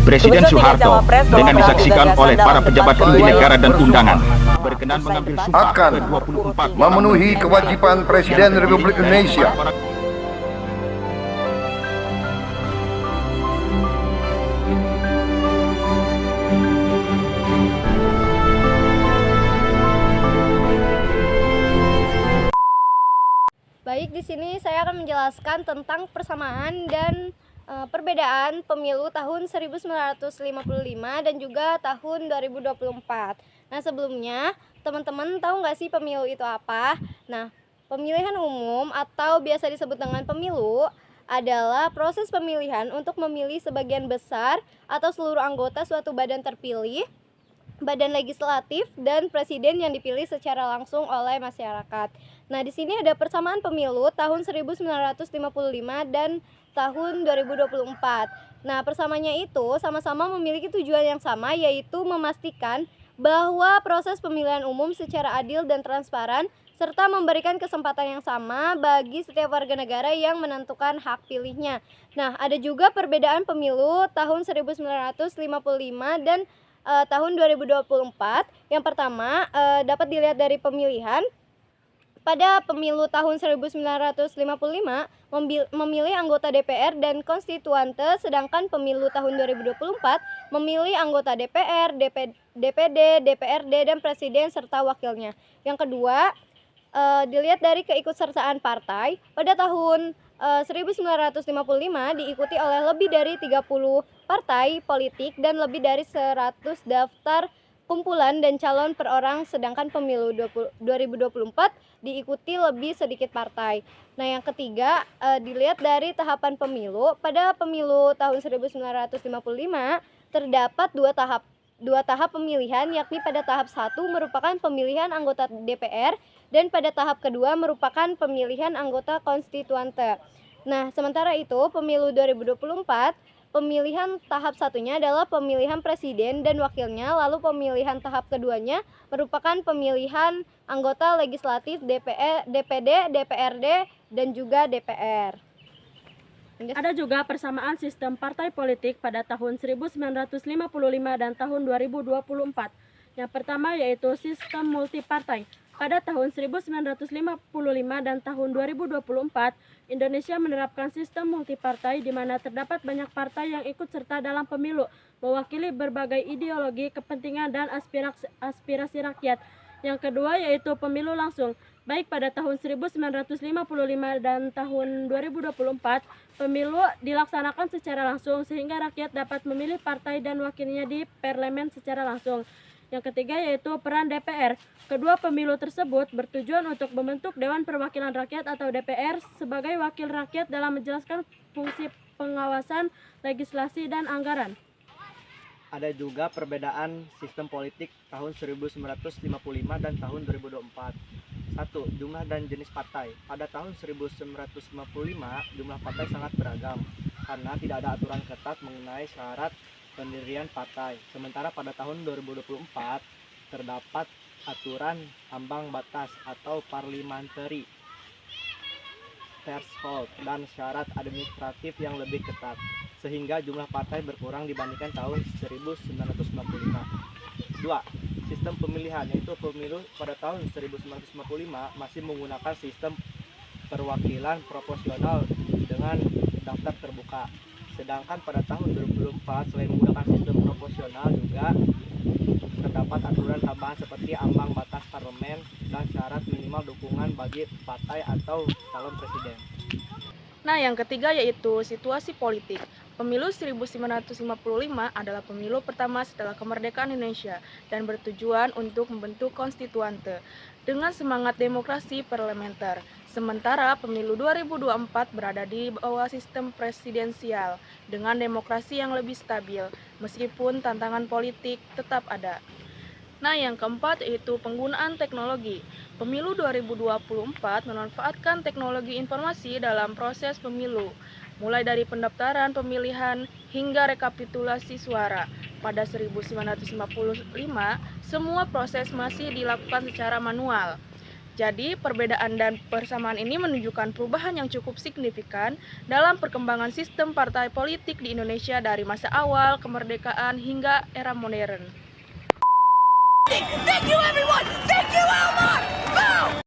Presiden Soeharto dengan disaksikan oleh para pejabat tinggi negara dan undangan berkenan mengambil sumpah akan ke-24 memenuhi kewajiban Presiden Republik Indonesia Baik, di sini saya akan menjelaskan tentang persamaan dan perbedaan pemilu tahun 1955 dan juga tahun 2024. Nah, sebelumnya teman-teman tahu nggak sih pemilu itu apa? Nah, pemilihan umum atau biasa disebut dengan pemilu adalah proses pemilihan untuk memilih sebagian besar atau seluruh anggota suatu badan terpilih, badan legislatif, dan presiden yang dipilih secara langsung oleh masyarakat. Nah, di sini ada persamaan pemilu tahun 1955 dan tahun 2024. Nah, persamaannya itu sama-sama memiliki tujuan yang sama, yaitu memastikan bahwa proses pemilihan umum secara adil dan transparan serta memberikan kesempatan yang sama bagi setiap warga negara yang menentukan hak pilihnya. Nah, ada juga perbedaan pemilu tahun 1955 dan tahun 2024. Yang pertama, dapat dilihat dari pemilihan. Pada pemilu tahun 1955 memilih anggota DPR dan konstituante, sedangkan pemilu tahun 2024 memilih anggota DPR, DPD, DPRD, dan presiden serta wakilnya. Yang kedua, dilihat dari keikutsertaan partai. Pada tahun 1955 diikuti oleh lebih dari 30 partai politik dan lebih dari 100 daftar kumpulan dan calon per orang, sedangkan pemilu 2024 diikuti lebih sedikit partai. Nah, yang ketiga, dilihat dari tahapan pemilu. Pada pemilu tahun 1955 terdapat dua tahap pemilihan, yakni pada tahap 1 merupakan pemilihan anggota DPR dan pada tahap kedua merupakan pemilihan anggota konstituante. Nah, sementara itu pemilu 2024 pemilihan tahap satunya adalah pemilihan presiden dan wakilnya, lalu pemilihan tahap keduanya merupakan pemilihan anggota legislatif DPD, DPRD, dan juga DPR. Ada juga persamaan sistem partai politik pada tahun 1955 dan tahun 2024. Yang pertama yaitu sistem multipartai. Pada tahun 1955 dan tahun 2024, Indonesia menerapkan sistem multipartai di mana terdapat banyak partai yang ikut serta dalam pemilu, mewakili berbagai ideologi, kepentingan, dan aspirasi rakyat. Yang kedua yaitu pemilu langsung. Baik pada tahun 1955 dan tahun 2024, pemilu dilaksanakan secara langsung sehingga rakyat dapat memilih partai dan wakilnya di parlemen secara langsung. Yang ketiga yaitu peran DPR. Kedua pemilu tersebut bertujuan untuk membentuk Dewan Perwakilan Rakyat atau DPR sebagai wakil rakyat dalam menjelaskan fungsi pengawasan, legislasi, dan anggaran. Ada juga perbedaan sistem politik tahun 1955 dan tahun 2024. 1. Jumlah dan jenis partai. Pada tahun 1955, jumlah partai sangat beragam karena tidak ada aturan ketat mengenai syarat pendirian partai. Sementara pada tahun 2024 terdapat aturan ambang batas atau parliamentary threshold dan syarat administratif yang lebih ketat, sehingga jumlah partai berkurang dibandingkan tahun 1955. 2. Sistem pemilihan, yaitu pemilu pada tahun 1955 masih menggunakan sistem perwakilan proporsional dengan daftar terbuka. Sedangkan pada tahun 2024 selain menggunakan sistem proporsional juga terdapat aturan tambahan seperti ambang batas parlemen dan syarat minimal dukungan bagi partai atau calon presiden. Nah, yang ketiga yaitu situasi politik. Pemilu 1955 adalah pemilu pertama setelah kemerdekaan Indonesia dan bertujuan untuk membentuk konstituante dengan semangat demokrasi parlementer. Sementara pemilu 2024 berada di bawah sistem presidensial dengan demokrasi yang lebih stabil, meskipun tantangan politik tetap ada. Nah, yang keempat yaitu penggunaan teknologi. Pemilu 2024 memanfaatkan teknologi informasi dalam proses pemilu, mulai dari pendaftaran pemilihan hingga rekapitulasi suara. Pada 1955, semua proses masih dilakukan secara manual. Jadi, perbedaan dan persamaan ini menunjukkan perubahan yang cukup signifikan dalam perkembangan sistem partai politik di Indonesia dari masa awal kemerdekaan hingga era modern. Thank you everyone! Thank you Elmar! Boom!